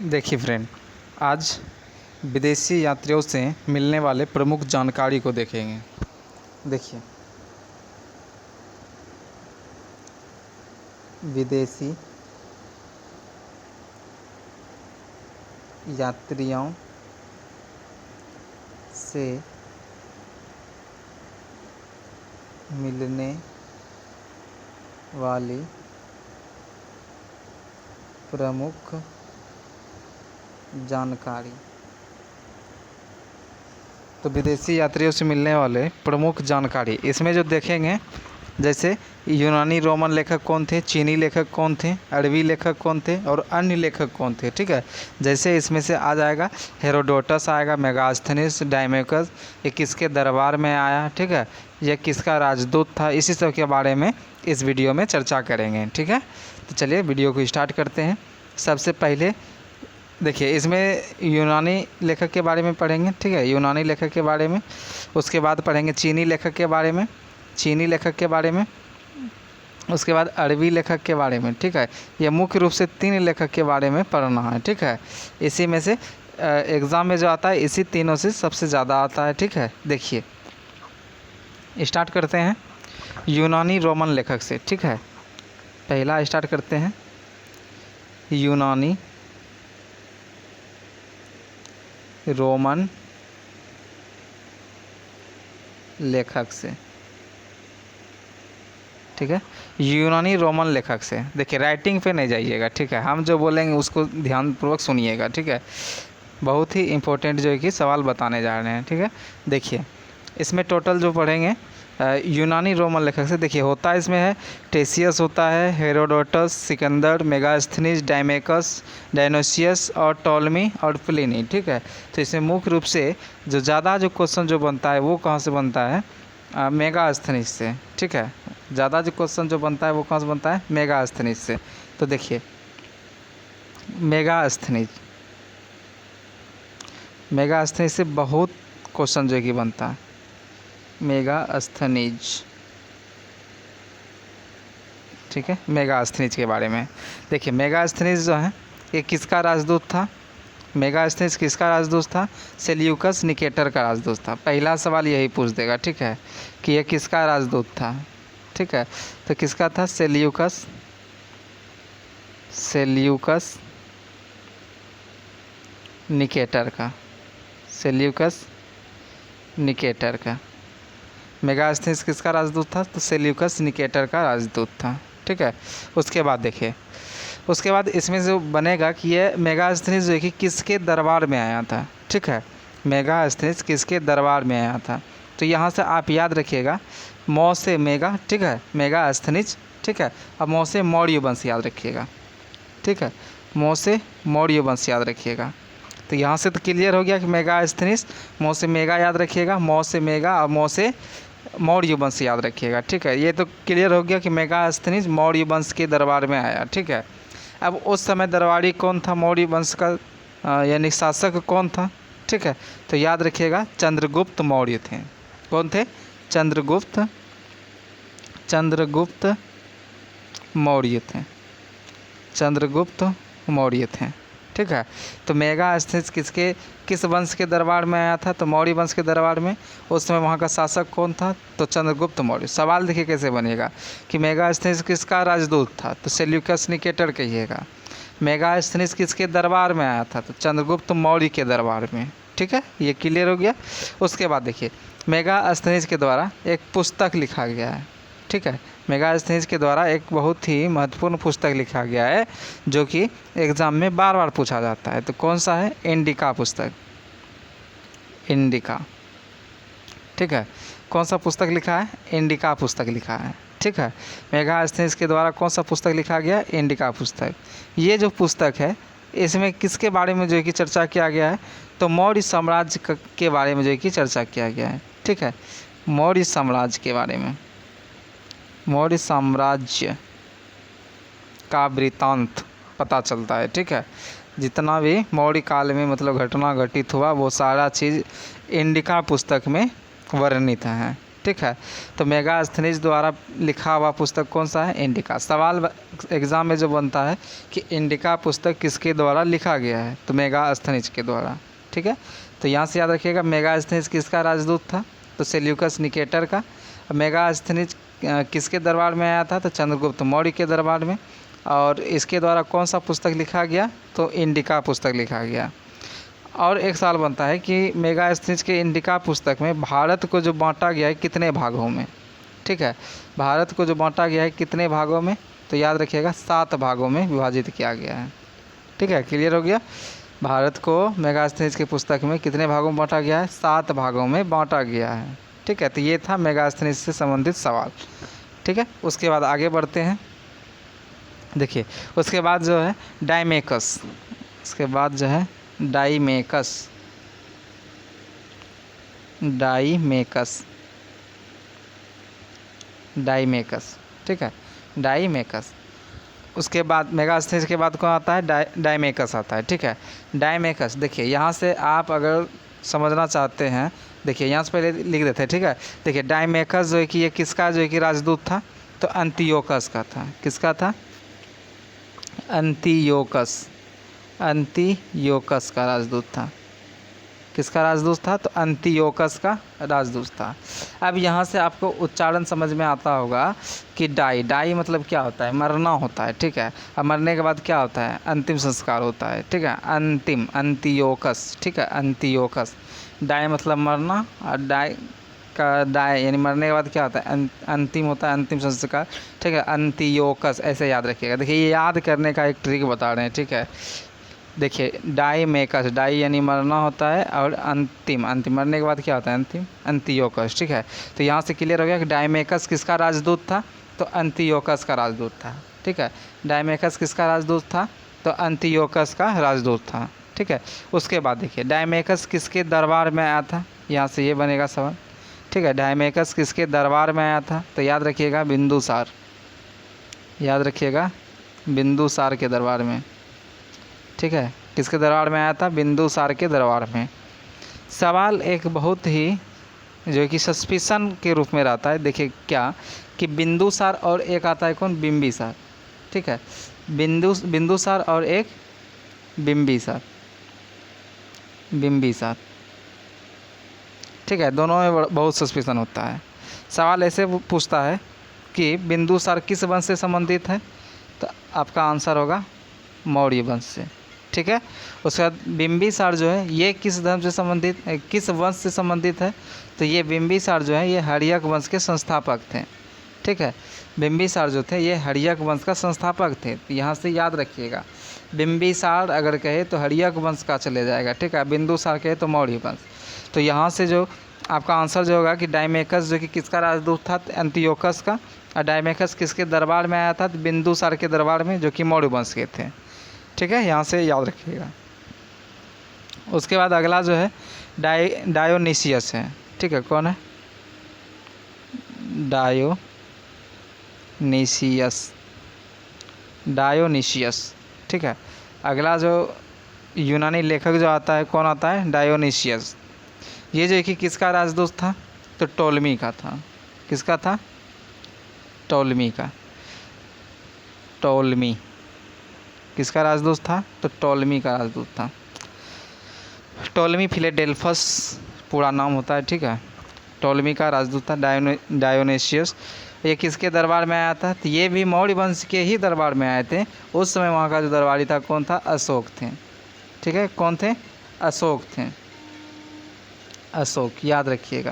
देखिए फ्रेंड, आज विदेशी यात्रियों से मिलने वाले प्रमुख जानकारी को देखेंगे। देखिए, विदेशी यात्रियों से मिलने वाली प्रमुख जानकारी। तो विदेशी यात्रियों से मिलने वाले प्रमुख जानकारी इसमें जो देखेंगे, जैसे यूनानी रोमन लेखक कौन थे, चीनी लेखक कौन थे, अरबी लेखक कौन थे और अन्य लेखक कौन थे। ठीक है, जैसे इसमें से आ जाएगा हेरोडोटस आएगा, मेगास्थनीज, डायमेकस, ये किसके दरबार में आया, ठीक है, यह किसका राजदूत था, इसी सब के बारे में इस वीडियो में चर्चा करेंगे। ठीक है, तो चलिए वीडियो को स्टार्ट करते हैं। सबसे पहले देखिए, इसमें यूनानी लेखक के बारे में पढ़ेंगे। ठीक है, यूनानी लेखक के बारे में, उसके बाद पढ़ेंगे चीनी लेखक के बारे में, चीनी लेखक के बारे में, उसके बाद अरबी लेखक के बारे में। ठीक है, ये मुख्य रूप से 3 लेखक के बारे में पढ़ना है। ठीक है, इसी में से एग्ज़ाम में जो आता है इसी तीनों से सबसे ज़्यादा आता है। ठीक है, देखिए स्टार्ट करते हैं यूनानी रोमन लेखक से। ठीक है, पहला स्टार्ट करते हैं यूनानी रोमन लेखक से। ठीक है, यूनानी रोमन लेखक से। देखिए, राइटिंग पे नहीं जाइएगा। ठीक है, हम जो बोलेंगे उसको ध्यानपूर्वक सुनिएगा। ठीक है, बहुत ही इम्पोर्टेंट जो है कि सवाल बताने जा रहे हैं। ठीक है, देखिए इसमें टोटल जो पढ़ेंगे यूनानी रोमन लेखक से, देखिए होता है इसमें है टेसियस होता है, हेरोडोटस, सिकंदर, मेगास्थनीज, डायमेकस, डायनोसियस और टॉलमी और प्लिनी। ठीक है, तो इसमें मुख्य रूप से जो ज़्यादा जो क्वेश्चन जो बनता है वो कहाँ से बनता है, मेगास्थनीज से। ठीक है, ज़्यादा जो क्वेश्चन जो बनता है वो कहाँ से बनता है, मेगास्थनीज से। तो देखिए मेगास्थनीज से बहुत क्वेश्चन जो है कि बनता है, मेगास्थनीज। ठीक है, मेगास्थनीज के बारे में देखिए, मेगास्थनीज जो है ये किसका राजदूत था, मेगास्थनीज किसका राजदूत था, सेल्यूकस निकेटर का राजदूत था। पहला सवाल यही पूछ देगा। ठीक है, कि यह किसका राजदूत था। ठीक है, तो किसका था, सेल्यूकस निकेटर का, सेल्यूकस निकेटर का। मेगास्थनीज किसका राजदूत था, तो सेल्यूकस निकेटर का राजदूत था। ठीक है, उसके बाद देखिए, उसके बाद इसमें जो बनेगा कि ये मेगास्थनीज जो है कि किसके दरबार में आया था। ठीक है, मेगास्थनीज किसके दरबार में आया था, तो यहाँ से आप याद रखिएगा मौ से मेगा। ठीक है, मेगास्थनीज। ठीक है, अब मौ से मौर्य वंश याद रखिएगा। ठीक है, मौ से मौर्य वंश याद रखिएगा। तो यहाँ से तो क्लियर हो गया कि मेगास्थनीज, मौ से मेगा याद रखिएगा, मौ से मेगा और मौ से मौर्य वंश याद रखिएगा। ठीक है, ये तो क्लियर हो गया कि मेगास्थनीज मौर्य वंश के दरबार में आया। ठीक है, अब उस समय दरबारी कौन था, मौर्य वंश का यानी शासक कौन था। ठीक है, तो याद रखिएगा चंद्रगुप्त मौर्य थे। कौन थे, चंद्रगुप्त मौर्य थे, चंद्रगुप्त मौर्य थे। ठीक है, तो मेगास्थनीज किस वंश के दरबार में आया था, तो मौर्य वंश के दरबार में। उस समय वहाँ का शासक कौन था, तो चंद्रगुप्त मौर्य। सवाल देखिए कैसे बनेगा कि मेगास्थनीज किसका राजदूत था, तो सेल्यूकस निकेटर कहिएगा। मेगास्थनीज किसके दरबार में आया था, तो चंद्रगुप्त मौर्य के दरबार में। ठीक है, ये क्लियर हो गया। उसके बाद देखिए, मेगास्थनीज के द्वारा एक पुस्तक लिखा गया है। ठीक है, मेगास्थनीज के द्वारा एक बहुत ही महत्वपूर्ण पुस्तक लिखा गया है जो कि एग्ज़ाम में बार बार पूछा जाता है। तो कौन सा है, इंडिका पुस्तक, इंडिका। ठीक है, कौन सा पुस्तक लिखा है, इंडिका पुस्तक लिखा है। ठीक है, मेगास्थनीज के द्वारा कौन सा पुस्तक लिखा गया, इंडिका पुस्तक। ये जो पुस्तक है इसमें किसके बारे में जो है कि चर्चा किया गया है, तो मौर्य साम्राज्य के बारे में जो है कि चर्चा किया गया है। ठीक है, मौर्य साम्राज्य के बारे में, मौर्य साम्राज्य का वृत्तांत पता चलता है। ठीक है, जितना भी मौर्य काल में मतलब घटना घटित हुआ वो सारा चीज़ इंडिका पुस्तक में वर्णित है। ठीक है। तो मेगास्थनीज द्वारा लिखा हुआ पुस्तक कौन सा है? इंडिका। सवाल एग्ज़ाम में जो बनता है कि इंडिका पुस्तक किसके द्वारा लिखा गया है, तो मेगास्थनीज के द्वारा। ठीक है, तो यहाँ से याद रखिएगा मेगास्थनीज किसका राजदूत था? तो सेल्यूकस निकेटर का। मेगास्थनीज किसके दरबार में आया था? तो चंद्रगुप्त मौर्य के दरबार में। और इसके द्वारा कौन सा पुस्तक लिखा गया? तो इंडिका पुस्तक लिखा गया। और एक सवाल बनता है कि मेगास्थनीज के इंडिका पुस्तक में भारत को जो बांटा गया है कितने भागों में? ठीक है, भारत को जो बांटा गया है कितने भागों में? तो याद रखिएगा 7 भागों में विभाजित किया गया है। ठीक है, क्लियर हो गया? भारत को मेगास्थनीज की पुस्तक में कितने भागों में बांटा गया है? 7 भागों में बांटा गया है। ठीक है, तो ये था मेगास्थनीज से संबंधित सवाल। ठीक है, उसके बाद आगे बढ़ते हैं। देखिए, उसके बाद जो है डायमेकस, उसके बाद जो है डायमेकस, डायमेकस, डायमेकस। ठीक है, डायमेकस। उसके बाद मेगास्थनीज के बाद कौन आता है? डायमेकस आता है। ठीक है, डायमेकस। देखिए यहाँ से आप अगर समझना चाहते हैं, देखिए यहाँ से पहले लिख देते हैं। ठीक है, देखिए डायमेकस जो है कि ये किसका जो है कि राजदूत था? तो अंतियोकस का था। किसका था? अंतियोकस, अंतियोकस का राजदूत था। किसका राजदूत था? तो अंतियोकस का राजदूत था। अब यहाँ से आपको उच्चारण समझ में आता होगा कि डाई, डाई मतलब क्या होता है? मरना होता है। ठीक है, अब मरने के बाद क्या होता है? अंतिम संस्कार होता है। ठीक है, अंतिम, अंतियोकस। ठीक है, अंतियोकस। डाई मतलब मरना, और डाई का डाई यानी मरने के बाद क्या होता है? अंतिम होता है, अंतिम संस्कार। ठीक है, अंतियोकस, ऐसे याद रखिएगा। देखिए ये याद करने का एक ट्रिक बता रहे हैं। ठीक है, देखिए डायमेकस, डाई यानी मरना होता है, और अंतिम, अंतिम मरने के बाद क्या होता है? अंतिम, अंतियोकस। ठीक है, तो यहाँ से क्लियर हो गया कि डायमेकस किसका राजदूत था? तो अंतियोकस का राजदूत था। ठीक है, डायमेकस किसका राजदूत था? तो अंतियोकस का राजदूत था। ठीक है, उसके बाद देखिए डायमेकस किसके दरबार में आया था? यहाँ से ये बनेगा सवाल। ठीक है, डायमेकस किसके दरबार में आया था? तो याद रखिएगा बिंदुसार, याद रखिएगा बिंदुसार के दरबार में। ठीक है, किसके दरबार में आया था? बिंदुसार के दरबार में। सवाल एक बहुत ही जो कि सस्पिशन के रूप में रहता है। देखिए क्या कि बिंदुसार और एक आता है कौन? बिंबिसार। ठीक है, बिंदुसार और एक बिंबिसार, बिंबिसार। ठीक है, दोनों में बहुत सस्पिशन होता है। सवाल ऐसे पूछता है कि बिंदुसार किस वंश से संबंधित है? तो आपका आंसर होगा मौर्य वंश से। ठीक है, उसके बाद बिंबिसार जो है ये किस धर्म से संबंधित, किस वंश से संबंधित है? तो ये बिंबिसार जो है ये हर्यक वंश के संस्थापक थे। ठीक है, बिंबिसार जो थे ये हर्यक वंश का संस्थापक थे। तो यहाँ से याद रखिएगा बिंबिसार अगर कहे तो हर्यक वंश का चले जाएगा। ठीक है, बिंदुसार कहे तो मौर्य वंश। तो यहाँ से जो आपका आंसर जो होगा कि डायमेकस जो कि किसका राजदूत था? अंतियोकस का। और डायमेकस किसके दरबार में आया था? तो बिंदुसार के दरबार में, जो कि मौर्य वंश के थे। ठीक है, यहाँ से याद रखिएगा। उसके बाद अगला जो है डायोनिसियस है। ठीक है, कौन है? Dionysius, Dionysius. ठीक है, अगला जो यूनानी लेखक जो आता है कौन आता है? डायोनिसियस। ये जो है कि किसका राजदूत था? तो टोलमी का था। किसका था? टोलमी का। टोलमी किसका राजदूत था? तो टोलमी का राजदूत था। टोलमी फिलाडेल्फस पूरा नाम होता है। ठीक है, टोलमी का राजदूत था डायोनिसियस। ये किसके दरबार में आया था? तो ये भी मौर्य वंश के ही दरबार में आए थे। उस समय वहाँ का जो दरबारी था कौन था? अशोक थे। ठीक है, कौन थे? अशोक थे, अशोक, याद रखिएगा।